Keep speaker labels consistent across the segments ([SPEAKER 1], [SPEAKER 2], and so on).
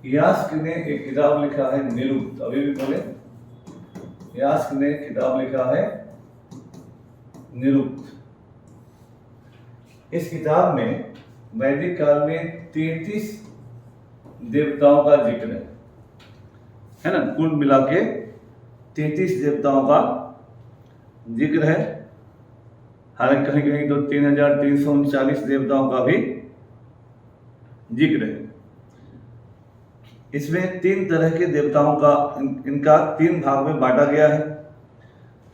[SPEAKER 1] यास्क ने एक किताब लिखा है निरुक्त, अभी भी बोले, यास्क ने किताब लिखा है निरुक्त। इस किताब में वैदिक काल में 33 देवताओं का जिक्र है ना, कुल मिला के 33 देवताओं का जिक्र है। हालांकि कहीं कहीं तो 3339 देवताओं का भी जिक्र है। इसमें 3 तरह के देवताओं का इनका 3 भाग में बांटा गया है,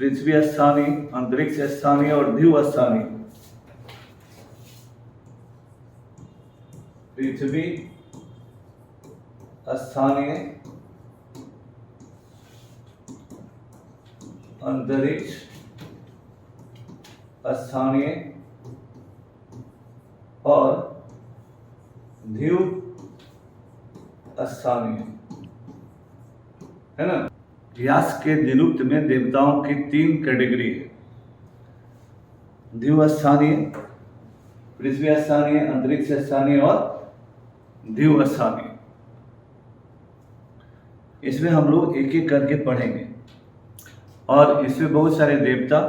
[SPEAKER 1] पृथ्वी स्थानीय, अंतरिक्ष स्थानीय और ध्रुव स्थानीय। पृथ्वी स्थानीय, अंतरिक्ष स्थानीय और ध्रुव स्थानीय, है ना। यास्क के निरुक्त में देवताओं की 3 कैटेगरी है, ध्रुव स्थानीय, पृथ्वी स्थानीय, अंतरिक्ष स्थानीय और ध्रुव स्थानीय। इसमें हम लोग एक एक करके पढ़ेंगे और इसमें बहुत सारे देवता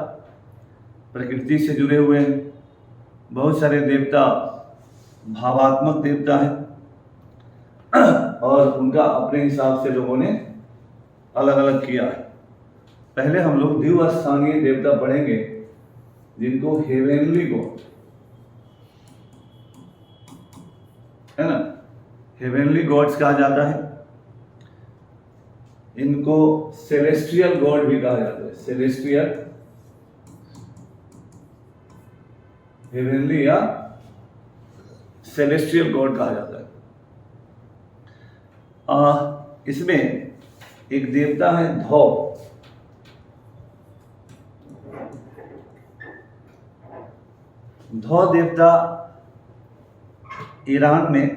[SPEAKER 1] प्रकृति से जुड़े हुए हैं, बहुत सारे देवता भावात्मक देवता हैं और उनका अपने हिसाब से लोगों ने अलग अलग किया है। पहले हम लोग ध्रुव स्थानीय देवता पढ़ेंगे, जिनको हेवेनली गॉड, है ना, हेवेनली गॉड्स कहा जाता है। इनको सेलेस्टियल गॉड भी कहा जाता है, सेलेस्टियल, हेवेनली या सेलेस्टियल गॉड कहा जाता है। इसमें एक देवता है धौ। धौ देवता ईरान में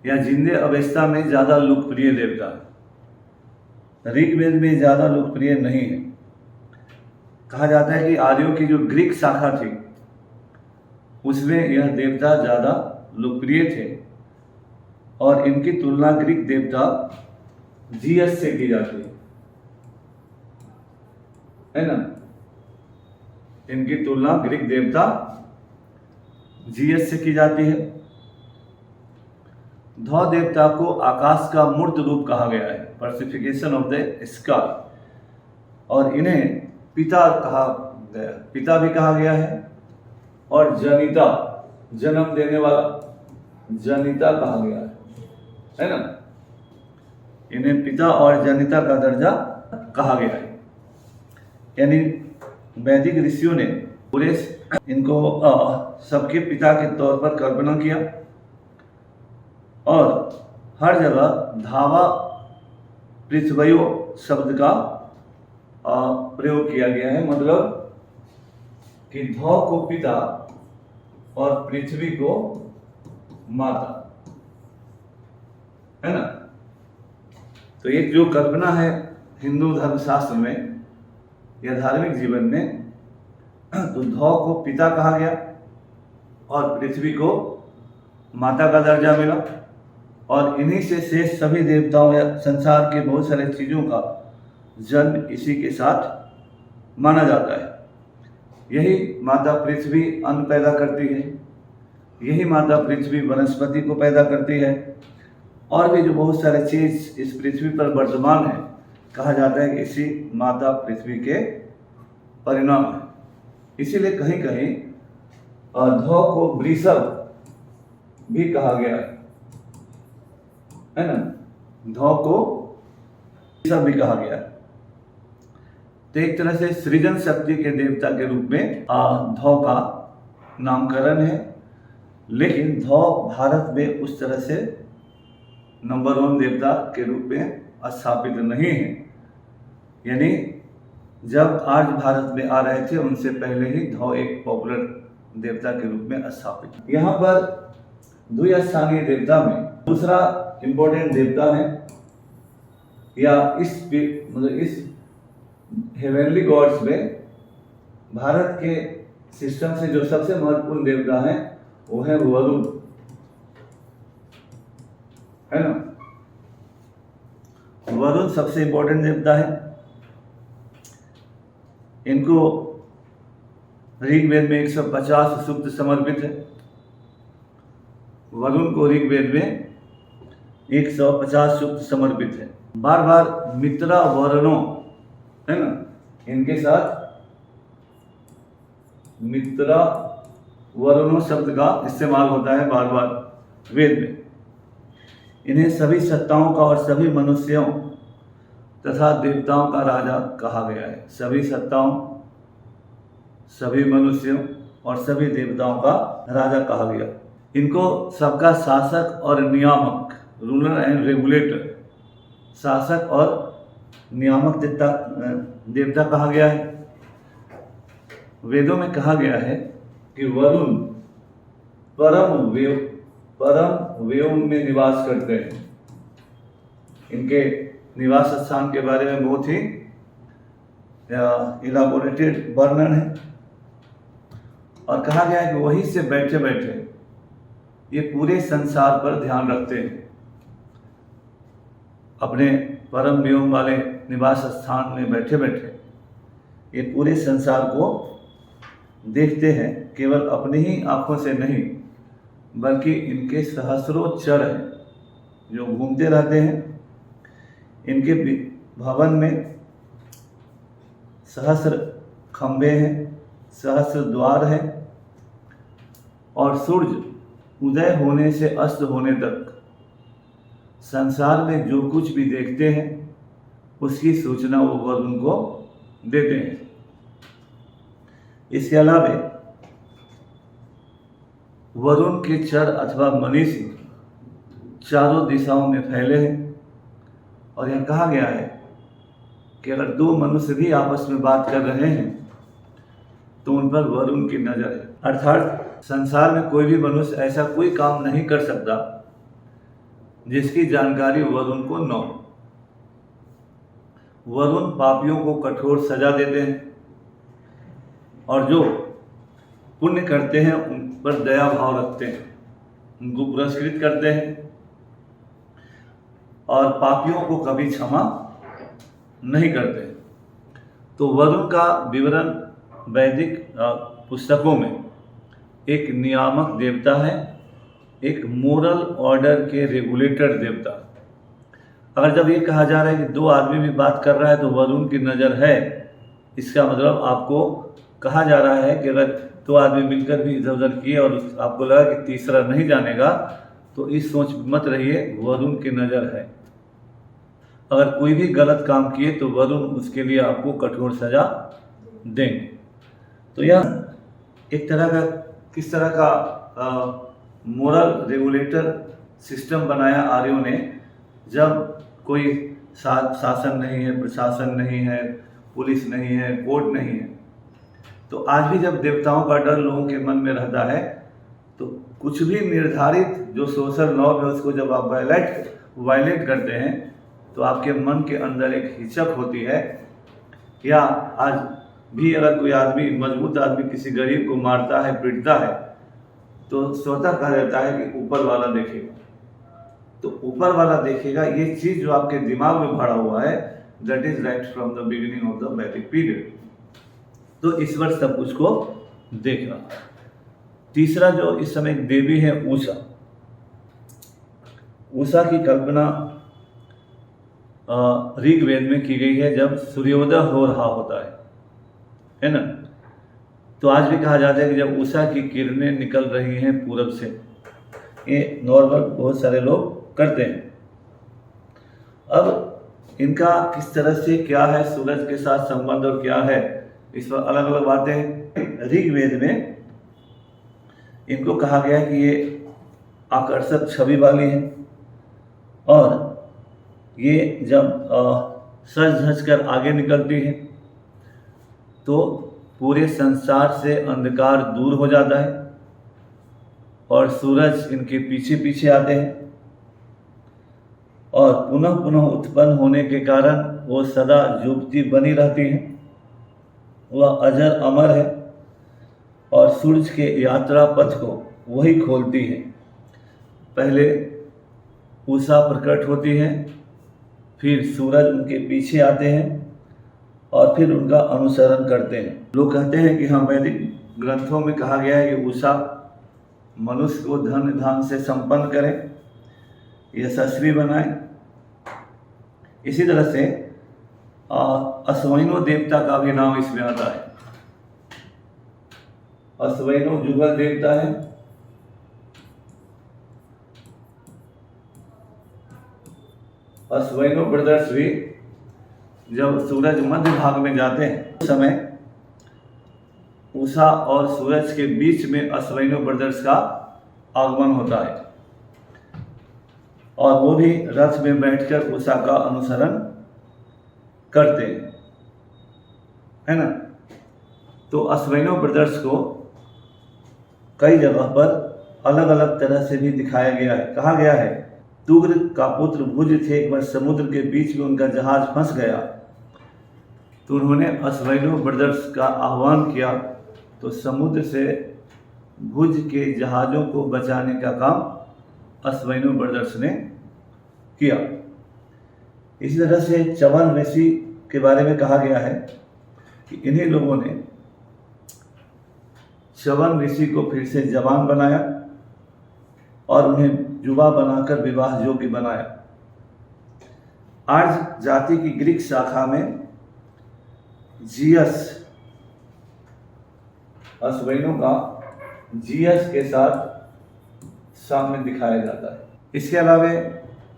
[SPEAKER 1] या जिंदे अवस्था में ज्यादा लोकप्रिय देवता है, ऋग्वेद में ज्यादा लोकप्रिय नहीं है। कहा जाता है कि आर्यों की जो ग्रीक शाखा थी उसमें यह देवता ज्यादा लोकप्रिय थे और इनकी तुलना ग्रीक देवता जीएस से की जाती है ना। इनकी तुलना ग्रीक देवता जीएस से की जाती है। धौ देवता को आकाश का मूर्त रूप कहा गया है, पर्सिफिकेशन ऑफ द स्काई, और इन्हें पिता कहा गया, पिता भी कहा गया है, और जनिता, जन्म देने वाला, जनिता कहा गया है ना। इन्हें पिता और जनिता का दर्जा कहा गया है। यानी वैदिक ऋषियों ने पूरे इनको सबके पिता के तौर पर कल्पना किया और हर जगह धावा पृथ्वयो शब्द का प्रयोग किया गया है, मतलब कि धौ को पिता और पृथ्वी को माता, है ना। तो एक जो कल्पना है हिंदू धर्मशास्त्र में या धार्मिक जीवन में, तो धौ को पिता कहा गया और पृथ्वी को माता का दर्जा मिला, और इन्हीं से शेष सभी देवताओं या संसार के बहुत सारे चीजों का जन्म इसी के साथ माना जाता है। यही माता पृथ्वी अन्न पैदा करती है, यही माता पृथ्वी वनस्पति को पैदा करती है, और भी जो बहुत सारे चीज इस पृथ्वी पर वर्तमान है, कहा जाता है कि इसी माता पृथ्वी के परिणाम है। इसीलिए कहीं कहीं धौ को वृषभ भी कहा गया है ना, धौ को वृषभ भी कहा गया है। तो एक तरह से सृजन शक्ति के देवता के रूप में धौ का नामकरण है, लेकिन धौ भारत में उस तरह से नंबर 1 देवता के रूप में स्थापित नहीं है। यानी जब आर्य भारत में आ रहे थे उनसे पहले ही धौ एक पॉपुलर देवता के रूप में स्थापित। यहाँ पर द्विस्थानीय देवता में दूसरा इंपॉर्टेंट देवता है, या इस हेवेनली गॉड्स में भारत के सिस्टम से जो सबसे महत्वपूर्ण देवता है वो है वरुण। है ना। वरुण सबसे इंपॉर्टेंट देवता है। इनको ऋग्वेद में 150 सूक्त समर्पित है। वरुण को ऋग्वेद में 150 सूक्त समर्पित है। बार बार मित्रा वरुणों, है ना, इनके साथ मित्रा वरुणों शब्द का इस्तेमाल होता है बार बार वेद में। इन्हें सभी सत्ताओं का और सभी मनुष्यों तथा देवताओं का राजा कहा गया है। सभी सत्ताओं, सभी मनुष्यों और सभी देवताओं का राजा कहा गया। इनको सबका शासक और नियामक, रूलर एंड रेगुलेटर, शासक और नियामक देवता कहा गया है। वेदों में कहा गया है कि वरुण परम व्योम में निवास करते हैं। इनके निवास स्थान के बारे में बहुत ही इलाबोरेटेड वर्णन है और कहा गया है कि वहीं से बैठे बैठे ये पूरे संसार पर ध्यान रखते हैं। अपने परम व्योम वाले निवास स्थान में बैठे बैठे ये पूरे संसार को देखते हैं, केवल अपनी ही आंखों से नहीं बल्कि इनके सहस्रों चर हैं जो घूमते रहते हैं। इनके भवन में सहस्र खंभे हैं, सहस्र द्वार हैं और सूर्य उदय होने से अस्त होने तक संसार में जो कुछ भी देखते हैं उसकी सूचना वो वरुण को देते हैं। इसके अलावा वरुण के चर अथवा मनीषी चारों दिशाओं में फैले हैं और यह कहा गया है कि अगर दो मनुष्य भी आपस में बात कर रहे हैं तो उन पर वरुण की नजर है। अर्थात संसार में कोई भी मनुष्य ऐसा कोई काम नहीं कर सकता जिसकी जानकारी वरुण को न हो। वरुण पापियों को कठोर सजा देते हैं और जो पुण्य करते हैं उन पर दया भाव रखते हैं, उनको पुरस्कृत करते हैं और पापियों को कभी क्षमा नहीं करते। तो वरुण का विवरण वैदिक पुस्तकों में एक नियामक देवता है, एक मोरल ऑर्डर के रेगुलेटर देवता। अगर जब ये कहा जा रहा है कि दो आदमी भी बात कर रहा है तो वरुण की नज़र है, इसका मतलब आपको कहा जा रहा है कि अगर दो आदमी मिलकर भी इधर उधर किए और आपको लगा कि तीसरा नहीं जानेगा तो इस सोच मत रहिए, वरुण की नज़र है। अगर कोई भी गलत काम किए तो वरुण उसके लिए आपको कठोर सजा देंगे। तो यह एक तरह का किस तरह का मोरल रेगुलेटर सिस्टम बनाया आर्यों ने। जब कोई शासन नहीं है, प्रशासन नहीं है, पुलिस नहीं है, कोर्ट नहीं है, तो आज भी जब देवताओं का डर लोगों के मन में रहता है तो कुछ भी निर्धारित जो सोशल नॉर्म है उसको जब आप वायलेट करते हैं तो आपके मन के अंदर एक हिचक होती है। या आज भी अगर कोई आदमी, मजबूत आदमी किसी गरीब को मारता है, पीटता है तो स्वतः कहा जाता है कि ऊपर वाला देखेगा। तो ऊपर वाला देखेगा, ये चीज़ जो आपके दिमाग में भरा हुआ है, that is right from the beginning of the वैदिक पीरियड। तो ईश्वर सब कुछ को देख रहा है। तीसरा जो इस समय एक देवी है उषा। उषा की कल्पना ऋग्वेद में की गई है जब सूर्योदय हो रहा होता है ना। तो आज भी कहा जाता है कि जब उषा की किरणें निकल रही हैं पूरब से, ये नॉर्मल बहुत सारे लोग करते हैं। अब इनका किस तरह से क्या है सूरज के साथ संबंध और क्या है, इस पर अलग अलग बातें हैं। ऋग्वेद में इनको कहा गया है कि ये आकर्षक छवि वाली है और ये जब सज धज कर आगे निकलती है तो पूरे संसार से अंधकार दूर हो जाता है और सूरज इनके पीछे पीछे आते हैं और पुनः पुनः उत्पन्न होने के कारण वो सदा युवती बनी रहती हैं। वह अजर अमर है और सूरज के यात्रा पथ को वही खोलती है। पहले उषा प्रकट होती है, फिर सूरज उनके पीछे आते हैं और फिर उनका अनुसरण करते हैं। लोग कहते हैं कि हाँ, वैदिक ग्रंथों में कहा गया है कि उषा मनुष्य को धन धान से संपन्न करे, यशस्वी बनाए। इसी तरह से अश्वैनो देवता का भी नाम इसमें आता है। अश्वैनो जुगल देवता है, अश्वैनो ब्रदर्स भी जब सूरज मध्य भाग में जाते हैं उस समय उषा और सूरज के बीच में अश्वैनो ब्रदर्स का आगमन होता है और वो भी रथ में बैठकर उषा का अनुसरण करते हैं, है ना। तो अश्वैनो ब्रदर्स को कई जगह पर अलग अलग तरह से भी दिखाया गया है। कहा गया है तुग्र का पुत्र भुज थे, एक बार समुद्र के बीच में उनका जहाज फंस गया तो उन्होंने अश्वैनो ब्रदर्स का आह्वान किया, तो समुद्र से भुज के जहाज़ों को बचाने का काम अश्वैनो ब्रदर्स ने किया। इसी तरह से च्यवन ऋषि के बारे में कहा गया है कि इन्हीं लोगों ने च्यवन ऋषि को फिर से जवान बनाया और उन्हें युवा बनाकर विवाह योग्य बनाया। आर्य जाति की ग्रीक शाखा में जियस, अश्वैनो का जियस के साथ सामने दिखाया जाता है। इसके अलावा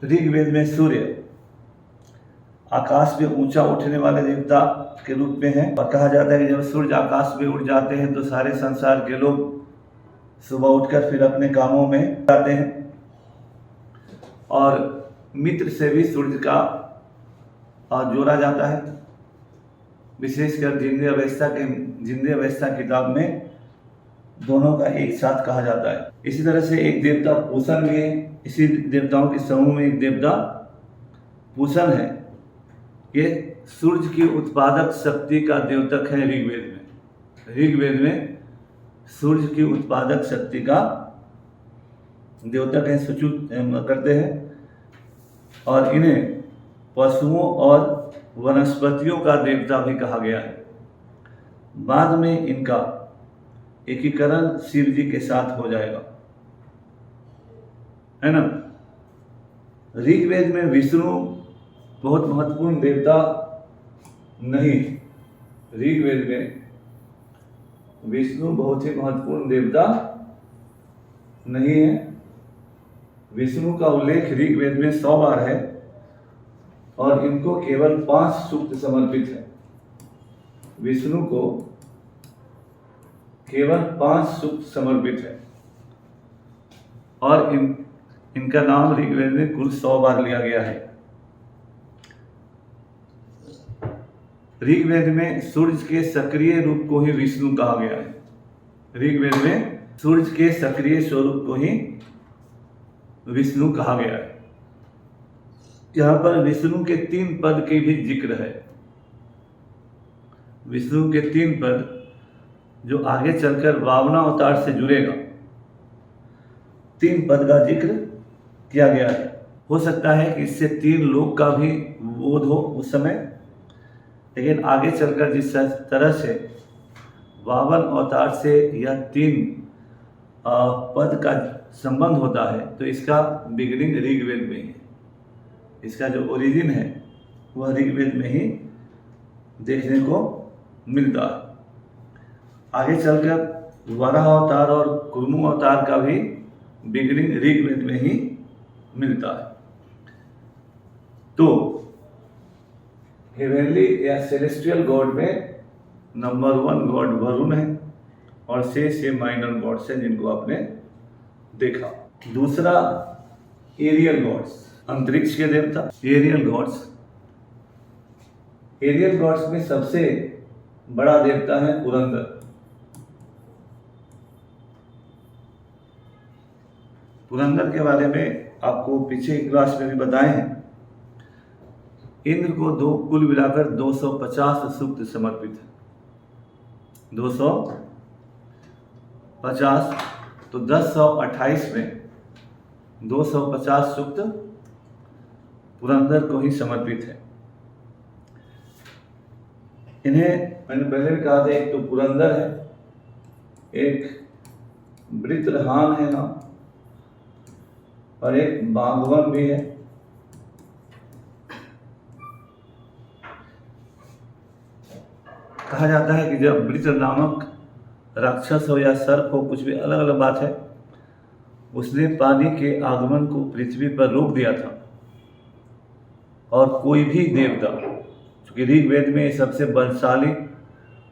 [SPEAKER 1] ऋग्वेद में सूर्य आकाश में ऊंचा उठने वाले देवता के रूप में है और कहा जाता है कि जब सूर्य आकाश में उड़ जाते हैं तो सारे संसार के लोग सुबह उठकर फिर अपने कामों में जाते हैं। और मित्र से भी सूर्य का जोड़ा जाता है, विशेषकर जिंदे अवस्था किताब में दोनों का एक साथ कहा जाता है। इसी तरह से एक देवता पूषण भी है। इसी देवताओं के समूह में एक देवता पूषण है। ये सूर्य की उत्पादक शक्ति का द्योतक है। ऋग्वेद में सूर्य की उत्पादक शक्ति का द्योतक है, सूचित करते हैं। और इन्हें पशुओं और वनस्पतियों का देवता भी कहा गया है। बाद में इनका एकीकरण शिव जी के साथ हो जाएगा, है ना। ऋग्वेद में विष्णु बहुत महत्वपूर्ण देवता नहीं। ऋग्वेद में विष्णु बहुत ही महत्वपूर्ण देवता नहीं है। विष्णु का उल्लेख ऋग्वेद में 100 बार है और इनको केवल 5 सूक्त समर्पित है। विष्णु को केवल 5 सूक्त समर्पित है और इनका नाम ऋग्वेद में कुल 100 बार लिया गया है। ऋग्वेद में सूर्य के सक्रिय रूप को ही विष्णु कहा गया है। ऋग्वेद में सूर्य के सक्रिय स्वरूप को ही विष्णु कहा गया है। यहाँ पर विष्णु के 3 पद के भी जिक्र है। विष्णु के 3 पद जो आगे चलकर वामना अवतार से जुड़ेगा, 3 पद का जिक्र किया गया है। हो सकता है कि इससे 3 लोक का भी बोध हो उस समय, लेकिन आगे चलकर जिस तरह से वामन अवतार से यह 3 पद का संबंध होता है, तो इसका बिगिनिंग ऋग्वेद में ही है। इसका जो ओरिजिन है वह ऋग्वेद में ही देखने को मिलता है। आगे चलकर वराह अवतार और कुर्मु अवतार का भी बिगिनिंग ऋग्वेद में ही मिलता है। तो हेवनली या सेलेस्टियल गॉड में नंबर 1 गॉड वरुण है और शेष ये माइनर गॉड्स हैं जिनको आपने देखा। दूसरा एरियल गॉड्स, अंतरिक्ष के देवता एरियल गॉड्स। एरियल गॉड्स में सबसे बड़ा देवता है पुरंदर। पुरंदर के बारे में आपको पीछे क्लास में भी बताए हैं। इंद्र को कुल मिलाकर 250 सूक्त समर्पित है। 250 तो 1028 में 250 सूक्त पुरंदर को ही समर्पित है। इन्हें मैंने पहले भी कहा था, एक तो पुरंदर है, एक वृत्रहान है नाम, और एक बांधवन भी है। कहा जाता है कि जब वृत्र नामक राक्षस हो या सर्प हो, कुछ भी अलग अलग बात है, उसने पानी के आगमन को पृथ्वी पर रोक दिया था, और कोई भी देवता, क्योंकि ऋग्वेद में सबसे बलशाली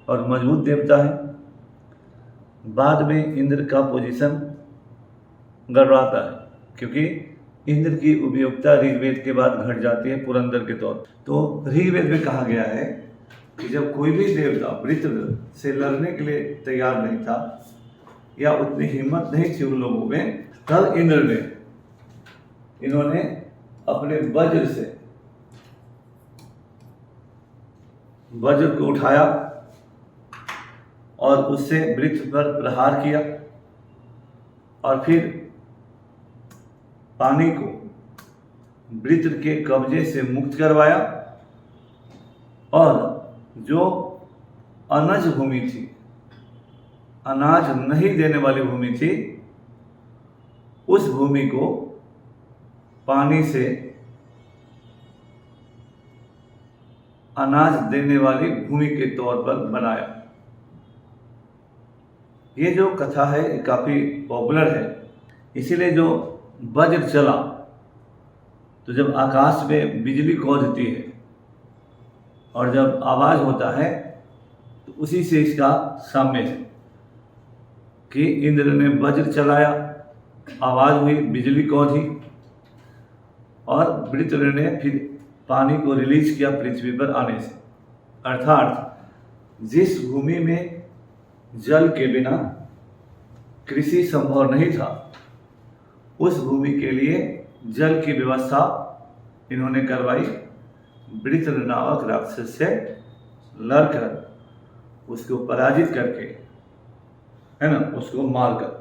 [SPEAKER 1] और मजबूत देवता है, बाद में इंद्र का पोजीशन गड़बड़ाता है, क्योंकि इंद्र की उपयोगिता ऋग्वेद के बाद घट जाती है पुरंदर के तौर पर। तो ऋग्वेद में कहा गया है कि जब कोई भी देवता वृत्र से लड़ने के लिए तैयार नहीं था या उतनी हिम्मत नहीं थी उन लोगों में, तब इंद्र ने इन्होंने अपने वज्र को उठाया और उससे वृत्र पर प्रहार किया, और फिर पानी को वृत्र के कब्जे से मुक्त करवाया, और जो अनज भूमि थी, अनाज नहीं देने वाली भूमि थी, उस भूमि को पानी से अनाज देने वाली भूमि के तौर पर बनाया। ये जो कथा है ये काफ़ी पॉपुलर है। इसीलिए जो वज्र चला, तो जब आकाश में बिजली कौंधती है और जब आवाज़ होता है, तो उसी से इसका साम्य है कि इंद्र ने वज्र चलाया, आवाज़ हुई, बिजली कौंधी, और वृत्र ने फिर पानी को रिलीज किया पृथ्वी पर आने से। अर्थात जिस भूमि में जल के बिना कृषि संभव नहीं था, उस भूमि के लिए जल की व्यवस्था इन्होंने करवाई, वृत्र नामक राक्षस से लड़कर उसको पराजित करके, है ना, उसको मारकर।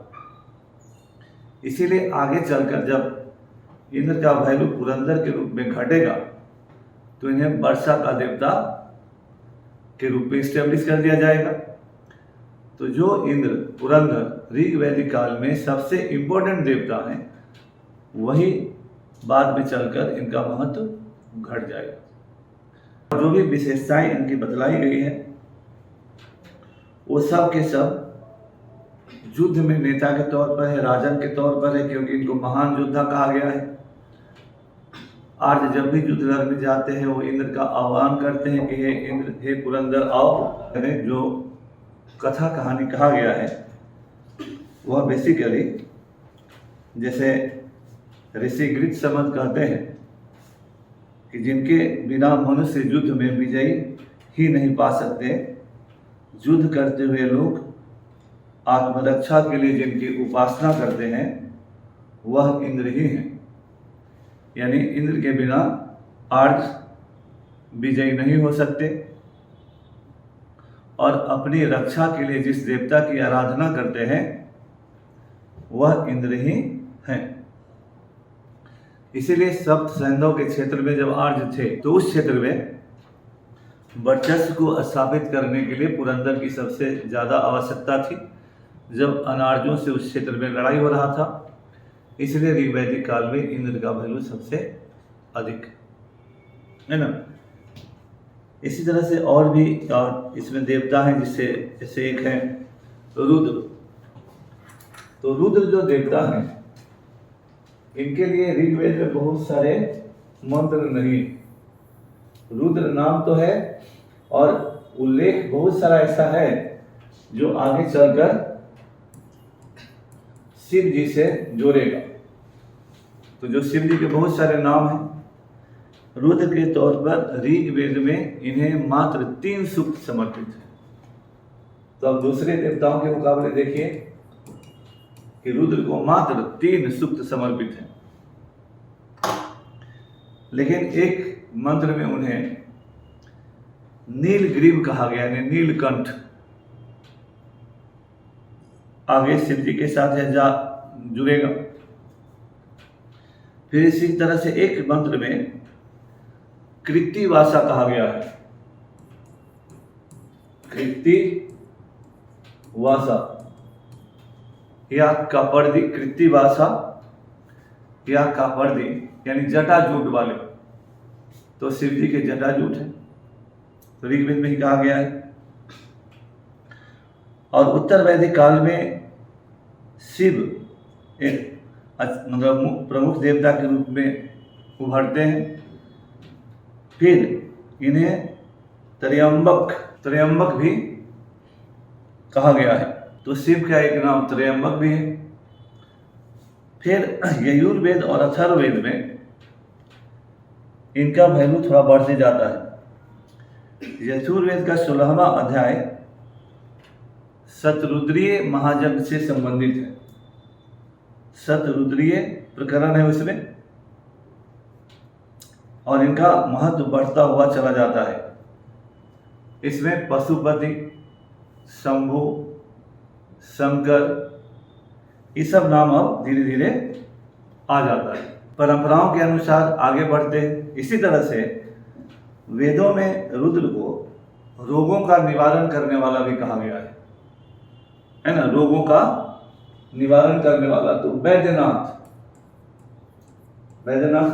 [SPEAKER 1] इसीलिए आगे चलकर जब इंद्र का वैल्यू पुरंदर के रूप में घटेगा, तो इन्हें वर्षा का देवता के रूप में स्टेब्लिश कर दिया जाएगा। तो जो इंद्र पुरंदर ऋग्वैदिक काल में सबसे इम्पोर्टेंट देवता हैं, वही बाद में चलकर इनका महत्व घट जाएगा। जो भी विशेषताएं इनकी बतलाई गई है, वो सब के सब युद्ध में नेता के तौर पर है, राजन के तौर पर है, क्योंकि इनको महान योद्धा कहा गया है। आज जब भी युद्ध लड़ने जाते हैं, वो इंद्र का आह्वान करते हैं कि हे इंद्र, हे पुरंदर आओ। जो कथा कहानी कहा गया है वह बेसिकली जैसे ऋषि गृत्समन कहते हैं कि जिनके बिना मनुष्य युद्ध में विजयी ही नहीं पा सकते, युद्ध करते हुए लोग आत्मरक्षा के लिए जिनकी उपासना करते हैं, वह इंद्र ही हैं। यानी इंद्र के बिना आर्य विजयी नहीं हो सकते, और अपनी रक्षा के लिए जिस देवता की आराधना करते हैं, वह इंद्र ही हैं। इसीलिए सप्त सैंधव के क्षेत्र में जब आर्य थे, तो उस क्षेत्र में वर्चस्व को स्थापित करने के लिए पुरंदर की सबसे ज़्यादा आवश्यकता थी, जब अनार्यों से उस क्षेत्र में लड़ाई हो रहा था। इसलिए ऋग्वैदिक काल में इंद्र का वैल्यू सबसे अधिक है ना। इसी तरह से और भी इसमें देवता हैं, जिससे जैसे एक है रुद्र। तो रुद्र जो देवता हैं, इनके लिए ऋग्वेद में बहुत सारे मंत्र नहीं। रुद्र नाम तो है और उल्लेख बहुत सारा ऐसा है जो आगे चलकर शिव जी से जोड़ेगा। तो जो शिव जी के बहुत सारे नाम हैं, रुद्र के तौर पर ऋग्वेद में इन्हें मात्र 3 सूक्त समर्पित है। तो अब दूसरे देवताओं के मुकाबले देखिए कि रुद्र को मात्र 3 सूक्त समर्पित है, लेकिन एक मंत्र में उन्हें नीलग्रीव कहा गया, यानी नीलकंठ। आगे शिव जी के साथ जुड़ेगा। फिर इसी तरह से एक मंत्र में कृत्तिवासा कहा गया है। कृत्तिवासा या कापर्दी, कृत्तिवासा या कापर्दी यानी जटाजूट वाले, तो शिव जी के जटाजूट है, तो ऋग्वेद में ही कहा गया है। और उत्तर वैदिक काल में शिव एक मतलब प्रमुख देवता के रूप में उभरते हैं। फिर इन्हें त्रयंबक भी कहा गया है, तो शिव का एक नाम त्रयंबक भी है। फिर यजुर्वेद और अथर्ववेद में इनका वैल्यू थोड़ा बढ़ते जाता है। यजुर्वेद का 16वां अध्याय शतरुद्रीय महायज्ञ से संबंधित है। शतरुद्रीय प्रकरण है उसमें, और इनका महत्व बढ़ता हुआ चला जाता है। इसमें पशुपति, शंभु, शंकर, ये सब नाम अब धीरे धीरे आ जाता है। परंपराओं के अनुसार आगे बढ़ते हैं। इसी तरह से वेदों में रुद्र को रोगों का निवारण करने वाला भी कहा गया है ना, रोगों का निवारण करने वाला। तो वैद्यनाथ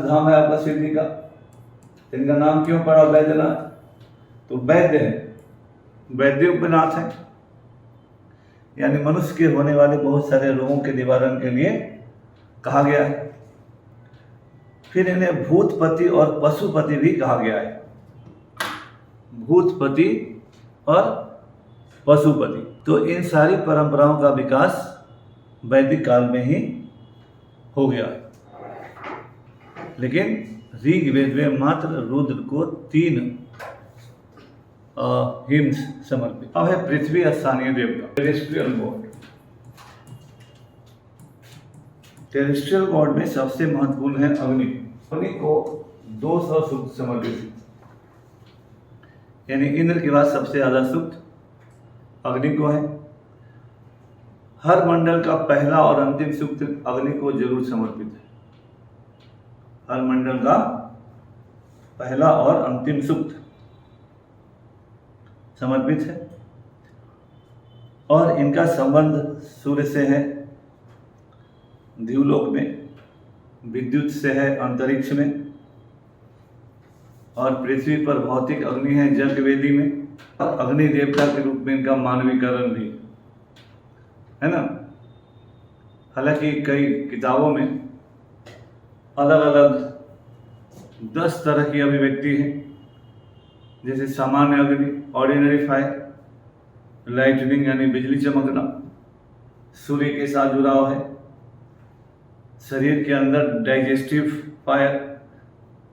[SPEAKER 1] धाम है आपका शिव जी का, इनका नाम क्यों पड़ा वैद्यनाथ? तो वैद्य है, वैद्य उपनाथ है, यानी मनुष्य के होने वाले बहुत सारे रोगों के निवारण के लिए कहा गया है। फिर इन्हें भूतपति और पशुपति भी कहा गया है। भूतपति और पशुपति, तो इन सारी परंपराओं का विकास वैदिक काल में ही हो गया है। लेकिन ऋग्वेद में मात्र रुद्र को 3 हिम्स समर्पित। अब है पृथ्वी स्थानीय देवता, टेरेस्ट्रियल गॉड। टेरेस्ट्रियल गॉड में सबसे महत्वपूर्ण है अग्नि। अग्नि को 200 सूक्त समर्पित, यानी इंद्र के बाद सबसे ज्यादा सूक्त अग्नि को है। हर मंडल का पहला और अंतिम सूक्त अग्नि को जरूर समर्पित है। हर मंडल का पहला और अंतिम सूक्त समर्पित है, और इनका संबंध सूर्य से है द्युलोक में, विद्युत से है अंतरिक्ष में, और पृथ्वी पर भौतिक अग्नि है जग वेदी में। अग्नि देवता के रूप में इनका मानवीकरण भी है ना। हालांकि कई किताबों में अलग अलग 10 तरह की अभिव्यक्ति है, जैसे सामान्य अग्नि, ऑर्डिनरी फायर, लाइटनिंग यानी बिजली चमकना, सूर्य के साथ जुड़ाव है, शरीर के अंदर डाइजेस्टिव फायर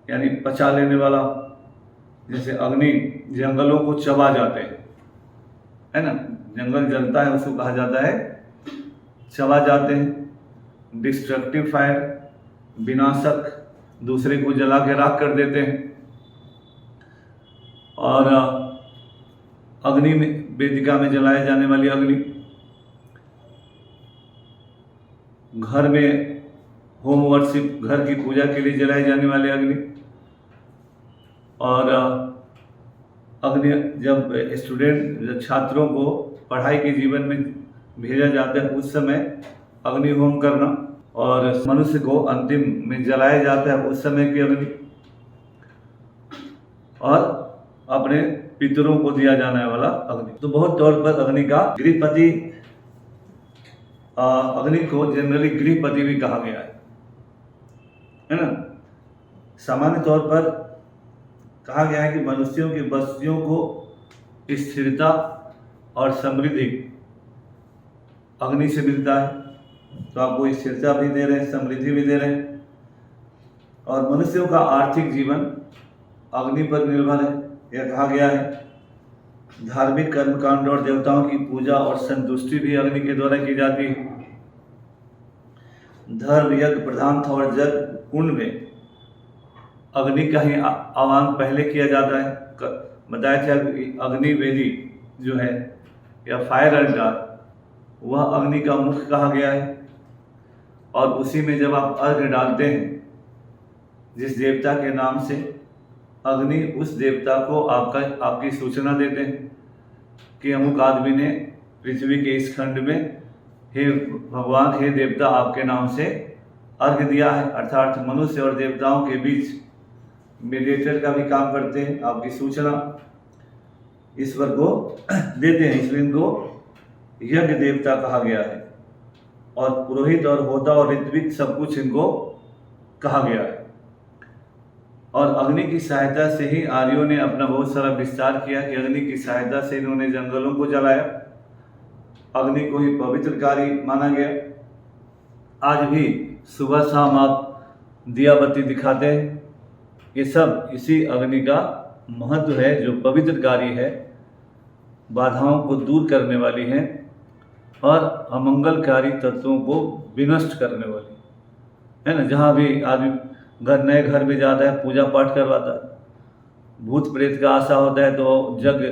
[SPEAKER 1] यानी पचा लेने वाला, जैसे अग्नि जंगलों को चबा जाते हैं, है ना, जंगल जलता है उसको कहा जाता है चबा जाते हैं। डिस्ट्रक्टिव फायर, विनाशक, दूसरे को जला के राख कर देते हैं। और अग्नि में, वेदिका में जलाए जाने वाली अग्नि, घर में होम वर्शिप, घर की पूजा के लिए जलाई जाने वाली अग्नि। और अग्नि जब स्टूडेंट छात्रों को पढ़ाई के जीवन में भेजा जाता है उस समय अग्नि होम करना, और मनुष्य को अंतिम में जलाया जाता है उस समय की अग्नि, और अपने पितरों को दिया जाने वाला अग्नि। तो बहुत तौर पर अग्नि का गृहपति, अग्नि को जनरली गृहपति भी कहा गया है ना। सामान्य तौर पर कहा गया है कि मनुष्यों की बस्तियों को स्थिरता और समृद्धि अग्नि से मिलता है, तो आपको स्थिरता भी दे रहे हैं, समृद्धि भी दे रहे हैं। और मनुष्यों का आर्थिक जीवन अग्नि पर निर्भर है, यह कहा गया है। धार्मिक कर्मकांड और देवताओं की पूजा और संतुष्टि भी अग्नि के द्वारा की जाती है। धर्म यज्ञ प्रधान था और जग कुंड में अग्नि का ही आह्वान पहले किया जाता है। बताया था कि अग्नि वेदी जो है या फायर अल्टार, वह अग्नि का मुख कहा गया है। और उसी में जब आप अर्घ्य डालते हैं जिस देवता के नाम से अग्नि उस देवता को आपकी सूचना देते हैं कि अमुक आदमी ने पृथ्वी के इस खंड में हे भगवान, हे देवता, आपके नाम से अर्घ दिया है। अर्थात मनुष्य और देवताओं के बीच मीडिएटर का भी काम करते हैं, आपकी सूचना ईश्वर को देते हैं, इसलिए इनको यज्ञ देवता कहा गया है। और पुरोहित और होता और ऋत्विक सब कुछ इनको कहा गया है। और अग्नि की सहायता से ही आर्यों ने अपना बहुत सारा विस्तार किया कि अग्नि की सहायता से इन्होंने जंगलों को जलाया। अग्नि को ही पवित्र कार्य माना गया। आज भी सुबह शाम आप दिया बत्ती दिखाते हैं, ये सब इसी अग्नि का महत्व है, जो पवित्र कार्य है, बाधाओं को दूर करने वाली है और अमंगलकारी तत्वों को विनष्ट करने वाली है ना। जहाँ भी आदमी नए घर में जाता है, पूजा पाठ करवाता है, भूत प्रेत का आशा होता है तो यज्ञ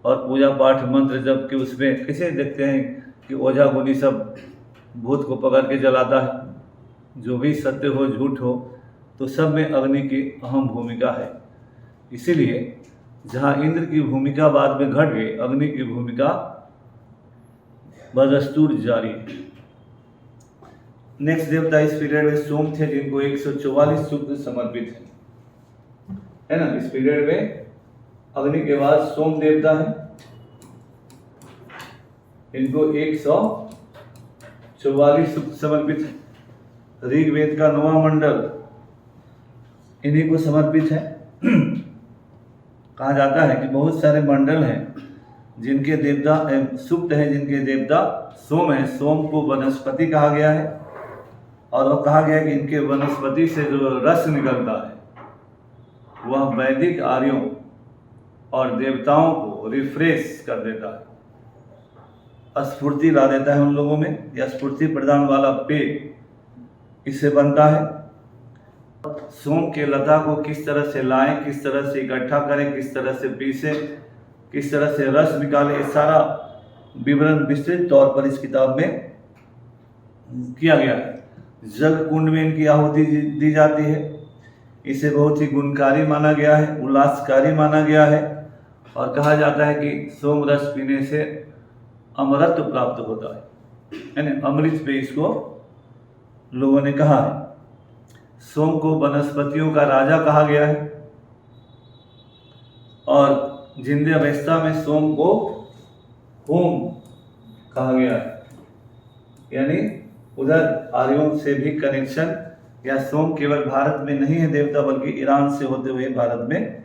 [SPEAKER 1] और पूजा पाठ मंत्र जब कि उसमें कैसे देखते हैं कि ओझा गुनी सब भूत को पकड़ के जलाता है। जो भी सत्य हो झूठ हो, तो सब में अग्नि की अहम भूमिका है। इसीलिए जहाँ इंद्र की भूमिका बाद में घट गई, अग्नि की भूमिका बदस्तूर जारी है। नेक्स्ट देवता इस पीरियड में सोम थे, जिनको 144 सूक्त समर्पित है ना। इस पीरियड में अग्नि के बाद सोम देवता है, इनको 144 सूक्त समर्पित है। ऋग्वेद का 9वां मंडल इन्हीं को समर्पित है। कहा जाता है कि बहुत सारे मंडल हैं जिनके देवता सूक्त हैं, जिनके देवता सोम है। सोम को वनस्पति कहा गया है और वह कहा गया है कि इनके वनस्पति से जो रस निकलता है वह वैदिक आर्यों और देवताओं को रिफ्रेश कर देता है, स्फूर्ति ला देता है उन लोगों में। यह स्फूर्ति प्रदान वाला पेय इससे बनता है। सोम के लता को किस तरह से लाएं, किस तरह से इकट्ठा करें, किस तरह से पीसें, किस तरह से रस निकालें, ये सारा विवरण विस्तृत तौर पर इस किताब में किया गया है। जग कुंड में इनकी आहुति दी जाती है। इसे बहुत ही गुणकारी माना गया है, उल्लासकारी माना गया है और कहा जाता है कि सोम रस पीने से अमरत्व प्राप्त होता है, यानी अमृत पे इसको लोगों ने कहा है। सोम को वनस्पतियों का राजा कहा गया है और जिंदे अवस्था में सोम को होम कहा गया है, यानी उधर आर्यों से भी कनेक्शन, या सोम केवल भारत में नहीं है देवता, बल्कि ईरान से होते हुए भारत में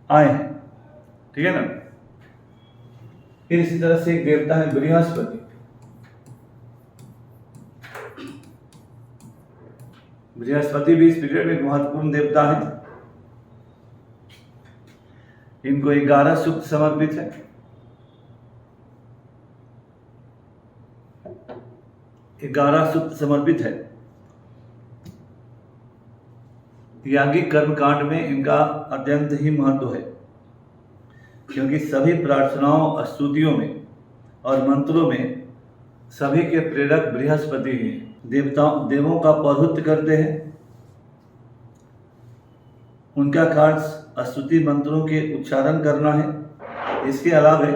[SPEAKER 1] आए हैं। ठीक है ना। फिर इसी तरह से एक देवता है बृहस्पति। बृहस्पति भी इस पीरियड में एक महत्वपूर्ण देवता है। इनको 11 सूक्त समर्पित है। 11 सूक्त समर्पित है। याज्ञिक कर्मकांड में इनका अत्यंत ही महत्व है, क्योंकि सभी प्रार्थनाओं, स्तुतियों में और मंत्रों में सभी के प्रेरक बृहस्पति ही हैं। देवों का पौरुत्व करते हैं। उनका कार्य स्तुति मंत्रों के उच्चारण करना है। इसके अलावा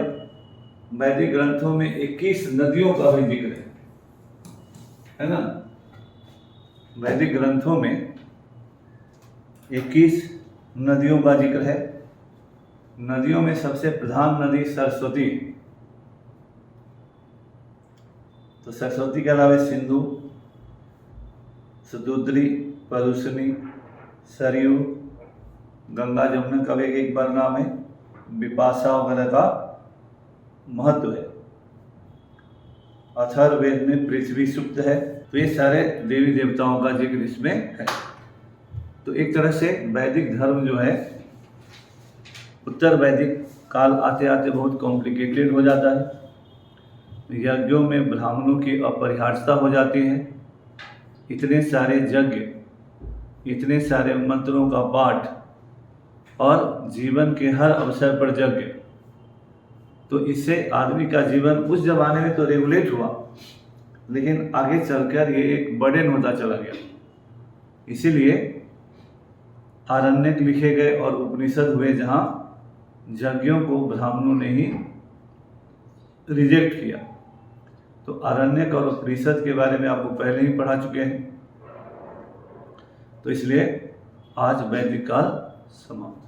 [SPEAKER 1] वैदिक ग्रंथों में 21 नदियों का भी जिक्र है ना। वैदिक ग्रंथों में 21 नदियों का जिक्र है। नदियों में सबसे प्रधान नदी सरस्वती। तो सरस्वती के अलावा सिंधु, सतुद्री, परुशनी, सरयू, गंगा, जमुना का भी एक बार नाम है, विपाशा वगैरह का महत्व है। अथर्ववेद में पृथ्वी सूक्त है। तो ये सारे देवी देवताओं का जिक्र इसमें है। तो एक तरह से वैदिक धर्म जो है, उत्तर वैदिक काल आते आते बहुत कॉम्प्लिकेटेड हो जाता है। यज्ञों में ब्राह्मणों की अपरिहार्यता हो जाती है। इतने सारे यज्ञ, इतने सारे मंत्रों का पाठ और जीवन के हर अवसर पर यज्ञ, तो इससे आदमी का जीवन उस जमाने में तो रेगुलेट हुआ, लेकिन आगे चलकर ये एक बर्डन होता चला गया। इसीलिए आरण्यक लिखे गए और उपनिषद हुए जहाँ यज्ञों को ब्राह्मणों ने ही रिजेक्ट किया। तो आरण्यक और उपनिषद के बारे में आपको पहले ही पढ़ा चुके हैं। तो इसलिए आज वैदिक काल समाप्त।